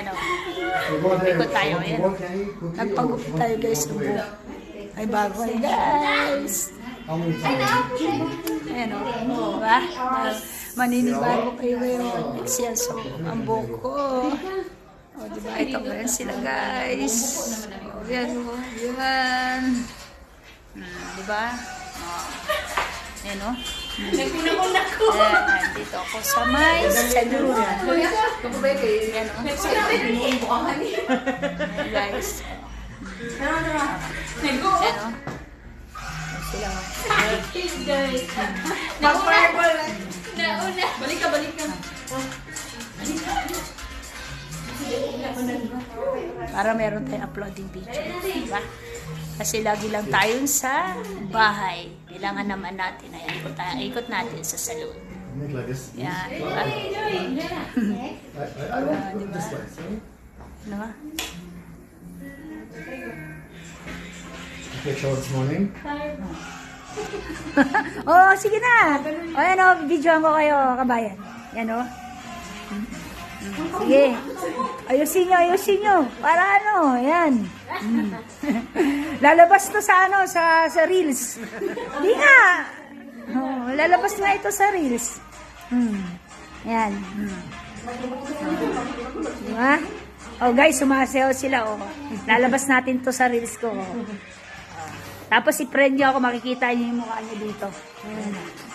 Ayan o. Ikot tayo. Ayan o. Nagpagupit tayo guys ng buhok. Ay bago guys. Ayan o. Diba? Maninibago kayo ngayon. Siya so, ang buhok ko. O diba? Ito ngayon sila guys. O yan o. Yan. Diba? Ayan o. Nagpunakuna ko. Ayan. Dito ako sa may salon. Ayan o. Ayan guys. Ayan o. Sila o. Nag-fireball. Nauna. Balik ka. Para meron tayong uploading video. Diba? Kasi lagi lang tayo sa bahay. Kailangan naman natin ay ikot natin sa salon. Yan, diba? Diba? Okay, show this morning. Oh, sige na. O, yan o, videoan ko kayo, kabayan. Yan o. Sige. Ayusin nyo. Para ano, yan. Lalabas to sa ano, sa Reels. Di nga. Oh, lalabas na ito sa Reels. Yan. Diba? Oh, guys, sumasayaw sila, oh. Lalabas natin to sa Reels ko, oh. Tapos i-friend nyo ako, makikita nyo yung mukha nyo dito.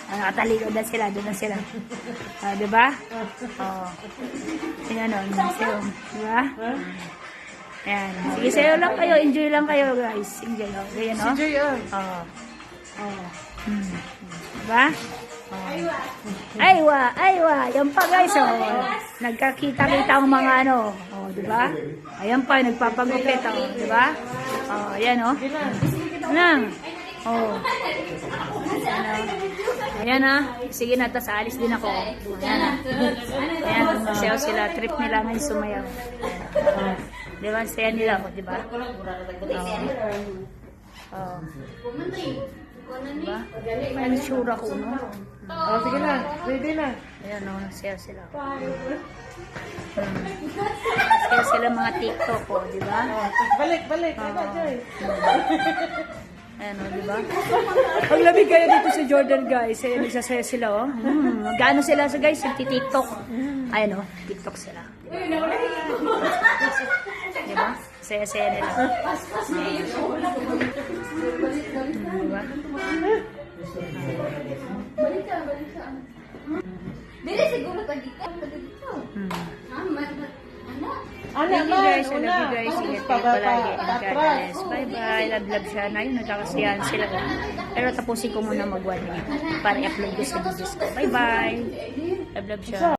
Nakatalikod na sila, doon na sila. Diba? Tingnan o, sayo. Diba? Ayan. Sige, sayo lang kayo, enjoy lang kayo guys. Enjoy o. Ayan o. Enjoy yun. Diba? Aywa. Yan pa guys o. Nagkakita-kita ang mga ano. O, diba? Ayan pa, nagpapagupit o. Diba? O, ayan o. Ayan. Oh. Ayan na. Sige na, tas alis din ako. Ayan na. Ayan, sayaw sila. Trip nila ngayon sumayaw. Diba? Saya nila ako, diba? Oh. Diba? May sure ako, no? Oh, sige na. Ready na. Ayan, no? Sayaw sila. Sayaw sila mga TikTok, oh, diba? Balik. Ano, Joy? Ayan o, diba? Ang lamig kaya dito sa Jordan, guys. Ayan, nagsasaya sila, oh. Gaano sila sa guys? Nagti-tiktok. Ayan o, tiktok sila. Diba? Saya-saya nila. Diba? Balik ka. Dili siguro tadi ka dito. Thank you guys. I love you guys. Ingat kayo palagi. God bless. Bye-bye. Love siya na yun. Nagkakasiyahan sila. Pero tapusin ko muna mag-1 minute para i-upload ko sa videos ko. Bye-bye. Love siya.